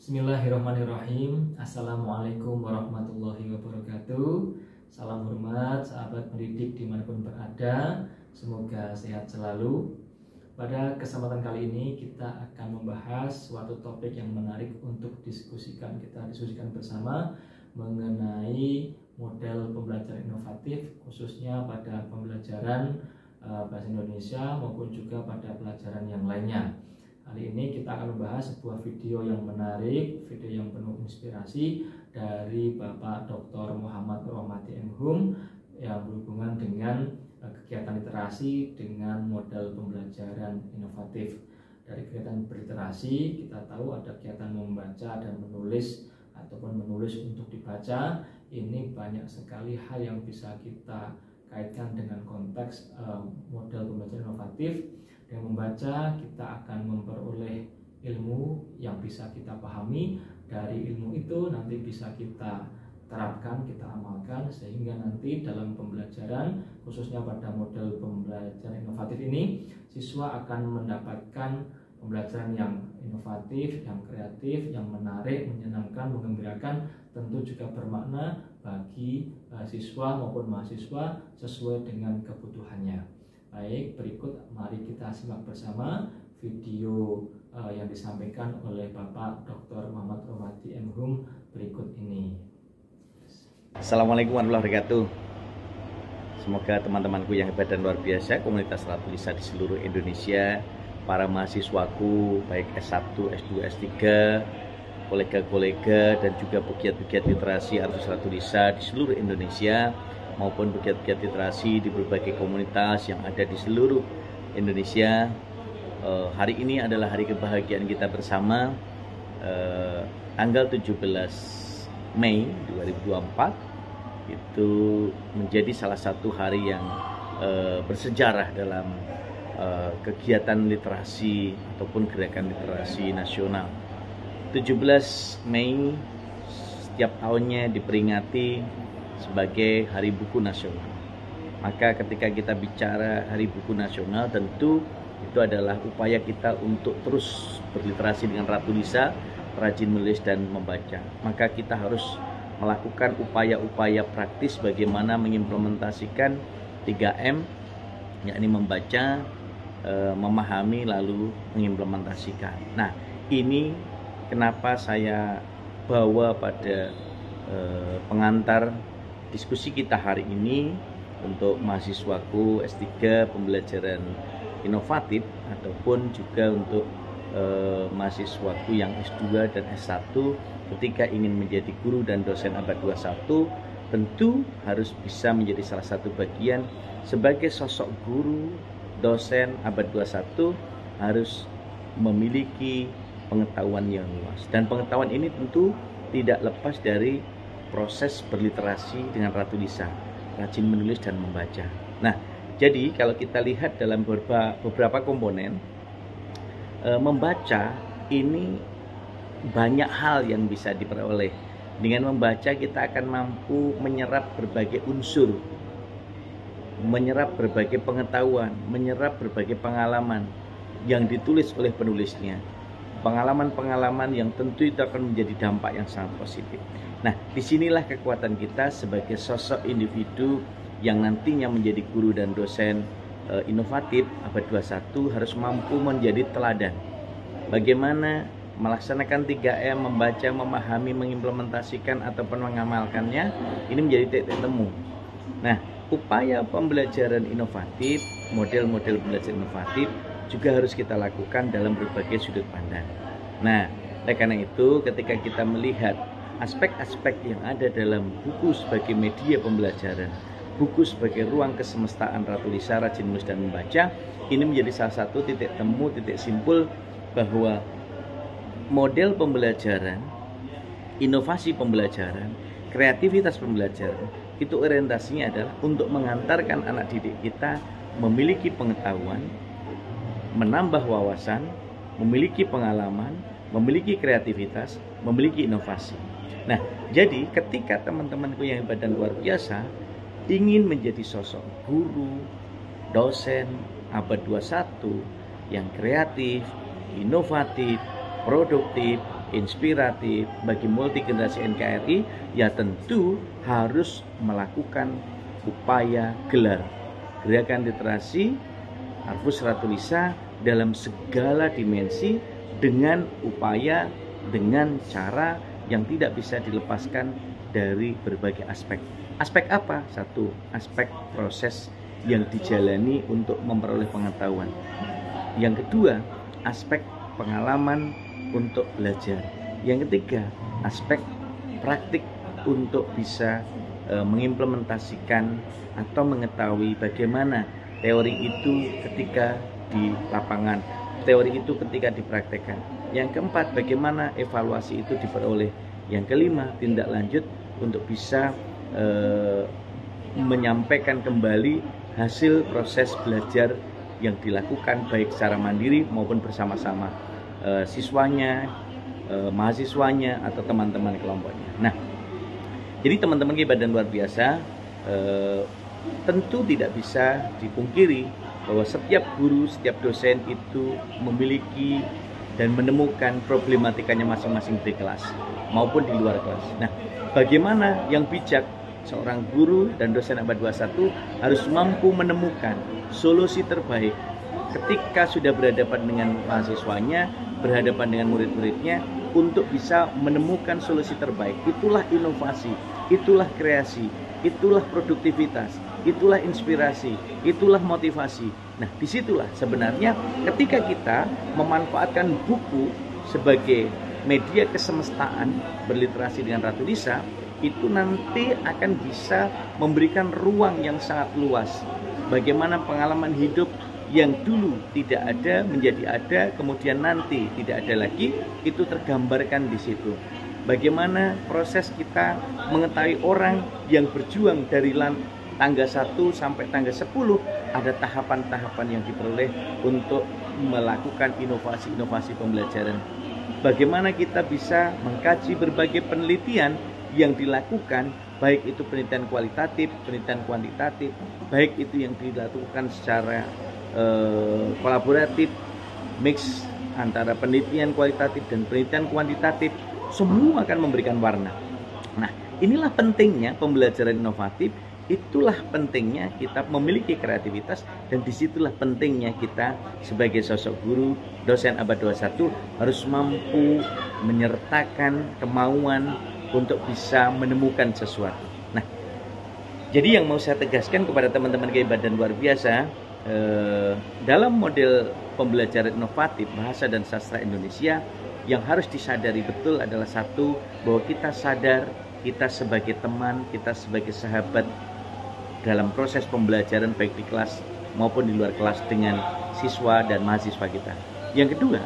Bismillahirrahmanirrahim. Assalamualaikum warahmatullahi wabarakatuh. Salam hormat sahabat pendidik dimanapun berada. Semoga sehat selalu. Pada kesempatan kali ini kita akan membahas suatu topik yang menarik untuk kita diskusikan bersama mengenai model pembelajaran inovatif, khususnya pada pembelajaran bahasa Indonesia maupun juga pada pelajaran yang lainnya. Kali ini kita akan membahas sebuah video yang menarik, video yang penuh inspirasi dari Bapak Dr. Muhammad Rohmati M.Hum yang berhubungan dengan kegiatan literasi dengan model pembelajaran inovatif. Dari kegiatan berliterasi kita tahu ada kegiatan membaca dan menulis ataupun menulis untuk dibaca. Ini banyak sekali hal yang bisa kita kaitkan dengan konteks model pembelajaran inovatif. Dengan membaca kita akan memperoleh ilmu yang bisa kita pahami. Dari ilmu itu nanti bisa kita terapkan, kita amalkan, sehingga nanti dalam pembelajaran khususnya pada model pembelajaran inovatif ini siswa akan mendapatkan pembelajaran yang inovatif, yang kreatif, yang menarik, menyenangkan, menggembirakan, tentu juga bermakna bagi siswa maupun mahasiswa sesuai dengan kebutuhannya. Baik, berikut mari kita simak bersama video yang disampaikan oleh Bapak Dr. Muhammad Rohmati M.Hum berikut ini. Assalamualaikum warahmatullahi wabarakatuh. Semoga teman-temanku yang hebat dan luar biasa, komunitas Ratu Lisa di seluruh Indonesia, para mahasiswaku baik S1, S2, S3, kolega-kolega dan juga pegiat-pegiat literasi Artus Ratu Lisa di seluruh Indonesia maupun pegiat-pegiat literasi di berbagai komunitas yang ada di seluruh Indonesia. Hari ini adalah hari kebahagiaan kita bersama, tanggal 17 Mei 2024 itu menjadi salah satu hari yang bersejarah dalam kegiatan literasi ataupun gerakan literasi nasional. 17 Mei setiap tahunnya diperingati sebagai Hari Buku Nasional. Maka ketika kita bicara Hari Buku Nasional, tentu itu adalah upaya kita untuk terus berliterasi dengan Ratu Lisa, rajin menulis dan membaca. Maka kita harus melakukan upaya-upaya praktis bagaimana mengimplementasikan 3M, yakni membaca, memahami, lalu mengimplementasikan. Nah, ini kenapa saya bawa pada pengantar diskusi kita hari ini untuk mahasiswaku S3 pembelajaran inovatif ataupun juga untuk mahasiswaku yang S2 dan S1 ketika ingin menjadi guru dan dosen abad 21, tentu harus bisa menjadi salah satu bagian sebagai sosok guru dosen abad 21 harus memiliki pengetahuan yang luas, dan pengetahuan ini tentu tidak lepas dari proses berliterasi dengan Ratu Lisa, rajin menulis dan membaca. Nah, jadi kalau kita lihat dalam beberapa komponen, membaca ini banyak hal yang bisa diperoleh. Dengan membaca kita akan mampu menyerap berbagai unsur, menyerap berbagai pengetahuan, menyerap berbagai pengalaman yang ditulis oleh penulisnya. Pengalaman-pengalaman yang tentu itu akan menjadi dampak yang sangat positif. Nah, disinilah kekuatan kita sebagai sosok individu yang nantinya menjadi guru dan dosen inovatif abad 21 harus mampu menjadi teladan. Bagaimana melaksanakan 3M, membaca, memahami, mengimplementasikan ataupun mengamalkannya, ini menjadi titik temu. Nah, upaya pembelajaran inovatif, model-model pembelajaran inovatif juga harus kita lakukan dalam berbagai sudut pandang. Nah, oleh karena itu ketika kita melihat aspek-aspek yang ada dalam buku sebagai media pembelajaran, buku sebagai ruang kesemestaan Ratu Lisa, rajin menulis dan membaca, ini menjadi salah satu titik temu, titik simpul bahwa model pembelajaran, inovasi pembelajaran, kreativitas pembelajaran itu orientasinya adalah untuk mengantarkan anak didik kita memiliki pengetahuan, menambah wawasan, memiliki pengalaman, memiliki kreativitas, memiliki inovasi. Nah, jadi ketika teman-temanku yang hebat dan luar biasa ingin menjadi sosok guru, dosen abad 21 yang kreatif, inovatif, produktif, inspiratif bagi multi generasi NKRI, ya tentu harus melakukan upaya gelar gerakan literasi Arfus Ratulisa dalam segala dimensi dengan upaya, dengan cara yang tidak bisa dilepaskan dari berbagai aspek. Aspek apa? Satu, aspek proses yang dijalani untuk memperoleh pengetahuan. Yang kedua, aspek pengalaman untuk belajar. Yang ketiga, aspek praktik untuk bisa mengimplementasikan atau mengetahui bagaimana teori itu ketika di lapangan, teori itu ketika dipraktekkan. Yang keempat, bagaimana evaluasi itu diperoleh. Yang kelima, tindak lanjut untuk bisa menyampaikan kembali hasil proses belajar yang dilakukan baik secara mandiri maupun bersama-sama siswanya, mahasiswanya atau teman-teman kelompoknya. Nah, jadi teman-teman Badan luar biasa, tentu tidak bisa dipungkiri bahwa setiap guru, setiap dosen itu memiliki dan menemukan problematikanya masing-masing di kelas maupun di luar kelas. Nah, bagaimana yang bijak seorang guru dan dosen abad 21 harus mampu menemukan solusi terbaik ketika sudah berhadapan dengan mahasiswanya, berhadapan dengan murid-muridnya untuk bisa menemukan solusi terbaik. Itulah inovasi, itulah kreasi, itulah produktivitas, itulah inspirasi, itulah motivasi. Nah, disitulah sebenarnya ketika kita memanfaatkan buku sebagai media kesemestaan berliterasi dengan Ratulisa, itu nanti akan bisa memberikan ruang yang sangat luas. Bagaimana pengalaman hidup yang dulu tidak ada menjadi ada, kemudian nanti tidak ada lagi, itu tergambarkan di situ. Bagaimana proses kita mengetahui orang yang berjuang dari tangga 1 sampai tangga 10, ada tahapan-tahapan yang diperoleh untuk melakukan inovasi-inovasi pembelajaran. Bagaimana kita bisa mengkaji berbagai penelitian yang dilakukan, baik itu penelitian kualitatif, penelitian kuantitatif, baik itu yang dilakukan secara kolaboratif, mix antara penelitian kualitatif dan penelitian kuantitatif, semua akan memberikan warna. Nah, inilah pentingnya pembelajaran inovatif, itulah pentingnya kita memiliki kreativitas, dan disitulah pentingnya kita sebagai sosok guru, dosen abad 21 harus mampu menyertakan kemauan untuk bisa menemukan sesuatu. Nah, jadi yang mau saya tegaskan kepada teman-teman Badan luar biasa, dalam model pembelajaran inovatif bahasa dan sastra Indonesia, yang harus disadari betul adalah satu, bahwa kita sadar kita sebagai teman, kita sebagai sahabat dalam proses pembelajaran baik di kelas maupun di luar kelas dengan siswa dan mahasiswa kita. Yang kedua,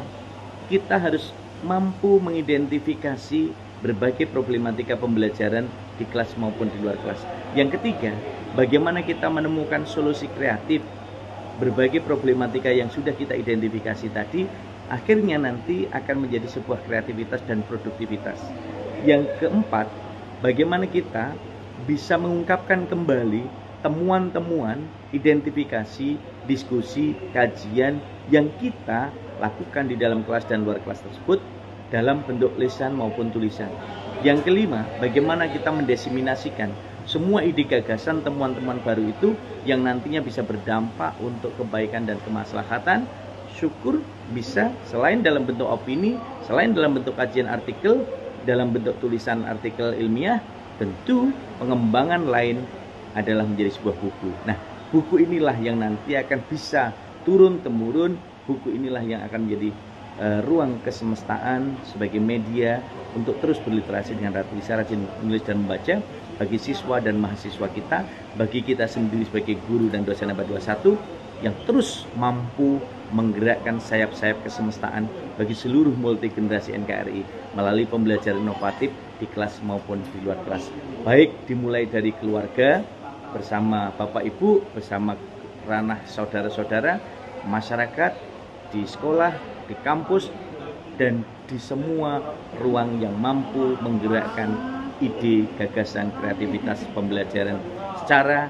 kita harus mampu mengidentifikasi berbagai problematika pembelajaran di kelas maupun di luar kelas. Yang ketiga, bagaimana kita menemukan solusi kreatif berbagai problematika yang sudah kita identifikasi tadi, akhirnya nanti akan menjadi sebuah kreativitas dan produktivitas. Yang keempat, bagaimana kita bisa mengungkapkan kembali temuan-temuan, identifikasi, diskusi, kajian yang kita lakukan di dalam kelas dan luar kelas tersebut dalam bentuk lisan maupun tulisan. Yang kelima, bagaimana kita mendeseminasikan semua ide gagasan, temuan-temuan baru itu yang nantinya bisa berdampak untuk kebaikan dan kemaslahatan. Syukur bisa selain dalam bentuk opini, selain dalam bentuk kajian artikel, dalam bentuk tulisan artikel ilmiah, tentu pengembangan lain adalah menjadi sebuah buku. Nah, buku inilah yang nanti akan bisa turun-temurun, buku inilah yang akan menjadi ruang kesemestaan sebagai media untuk terus berliterasi dengan Ratulisa, rajin menulis dan membaca bagi siswa dan mahasiswa kita, bagi kita sendiri sebagai guru dan dosen abad 21 yang terus mampu menggerakkan sayap-sayap kesemestaan bagi seluruh multi generasi NKRI melalui pembelajaran inovatif di kelas maupun di luar kelas. Baik dimulai dari keluarga bersama Bapak Ibu, bersama ranah saudara-saudara, masyarakat, di sekolah, di kampus, dan di semua ruang yang mampu menggerakkan ide, gagasan, kreativitas pembelajaran secara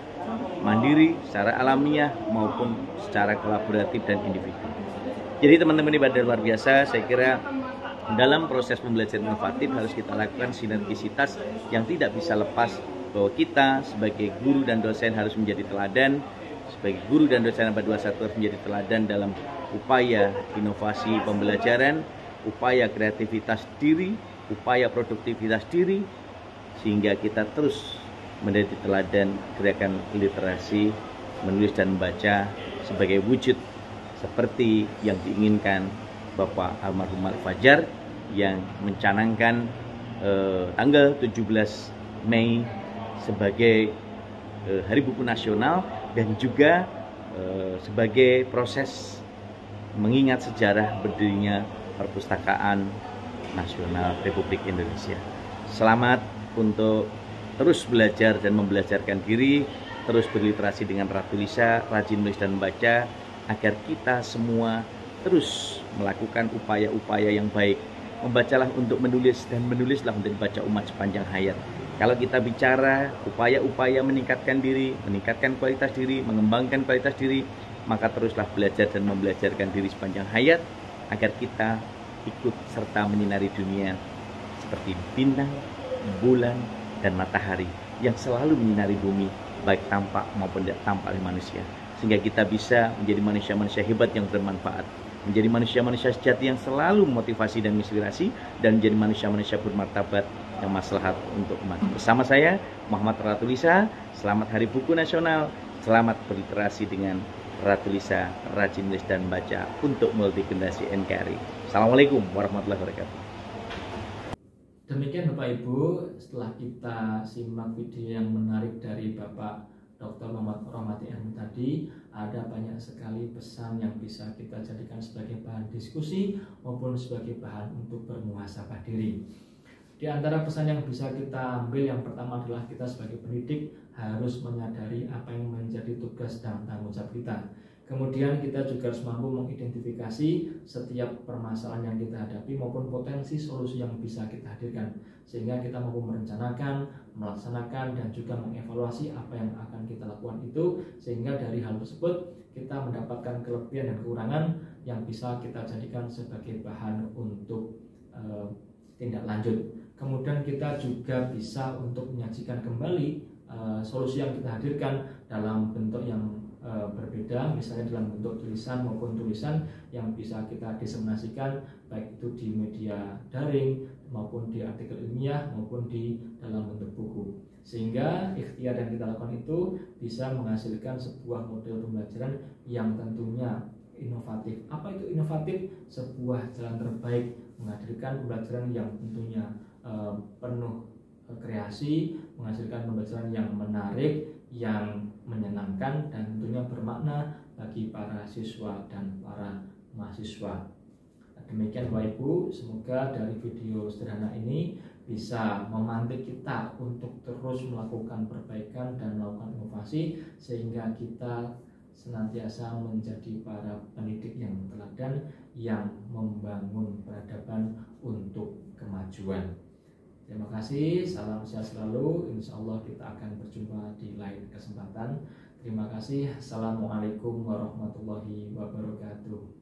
mandiri, secara alamiah maupun secara kolaboratif dan individu. Jadi teman-teman di Badan luar biasa, saya kira Dalam proses pembelajaran inovatif harus kita lakukan sinergisitas yang tidak bisa lepas, bahwa kita sebagai guru dan dosen harus menjadi teladan, sebagai guru dan dosen abad 21 harus menjadi teladan dalam upaya inovasi pembelajaran, upaya kreativitas diri, upaya produktivitas diri, sehingga kita terus menjadi teladan gerakan literasi, menulis dan membaca sebagai wujud seperti yang diinginkan Bapak almarhum Malik Fajar yang mencanangkan tanggal 17 Mei sebagai Hari Buku Nasional dan juga sebagai proses mengingat sejarah berdirinya Perpustakaan Nasional Republik Indonesia. Selamat untuk terus belajar dan membelajarkan diri, terus berliterasi dengan Ratu Lisa, rajin menulis dan membaca, agar kita semua terus melakukan upaya-upaya yang baik. Membacalah untuk menulis dan menulislah untuk dibaca umat sepanjang hayat. Kalau kita bicara upaya-upaya meningkatkan diri, meningkatkan kualitas diri, mengembangkan kualitas diri, maka teruslah belajar dan membelajarkan diri sepanjang hayat agar kita ikut serta menyinari dunia seperti bintang, bulan, dan matahari yang selalu menyinari bumi, baik tampak maupun tidak tampak oleh manusia. Sehingga kita bisa menjadi manusia-manusia hebat yang bermanfaat, menjadi manusia-manusia sejati yang selalu memotivasi dan menginspirasi, dan menjadi manusia-manusia bermartabat yang maslahat untuk umat. Bersama saya, Muhammad Ratu Lisa, selamat Hari Buku Nasional, selamat berliterasi dengan Ratu Lisa, rajin menulis dan baca untuk multi generasi NKRI. Assalamualaikum warahmatullahi wabarakatuh. Demikian Bapak Ibu, setelah kita simak video yang menarik dari Bapak Dr. Muhammad Rohmati M tadi, ada banyak sekali pesan yang bisa kita jadikan sebagai bahan diskusi maupun sebagai bahan untuk bermuhasabah diri. Di antara pesan yang bisa kita ambil, yang pertama adalah kita sebagai pendidik harus menyadari apa yang menjadi tugas dan tanggung jawab kita. Kemudian kita juga harus mampu mengidentifikasi setiap permasalahan yang kita hadapi maupun potensi solusi yang bisa kita hadirkan, sehingga kita mampu merencanakan, melaksanakan, dan juga mengevaluasi apa yang akan kita lakukan itu, sehingga dari hal tersebut kita mendapatkan kelebihan dan kekurangan yang bisa kita jadikan sebagai bahan untuk tindak lanjut. Kemudian kita juga bisa untuk menyajikan kembali solusi yang kita hadirkan dalam bentuk yang berbeda, misalnya dalam bentuk tulisan maupun tulisan yang bisa kita diseminasikan, baik itu di media daring maupun di artikel ilmiah maupun di dalam bentuk buku, sehingga ikhtiar yang kita lakukan itu bisa menghasilkan sebuah model pembelajaran yang tentunya inovatif. Apa itu inovatif? Sebuah jalan terbaik menghadirkan pembelajaran yang tentunya penuh kreasi, menghasilkan pembelajaran yang menarik, yang menyenangkan, dan tentunya bermakna bagi para siswa dan para mahasiswa. Demikian Bapak Ibu, semoga dari video sederhana ini bisa memantik kita untuk terus melakukan perbaikan dan melakukan inovasi, sehingga kita senantiasa menjadi para pendidik yang teladan, yang membangun peradaban untuk kemajuan. Terima kasih, salam sehat selalu. Insya Allah kita akan berjumpa di lain kesempatan. Terima kasih. Assalamualaikum warahmatullahi wabarakatuh.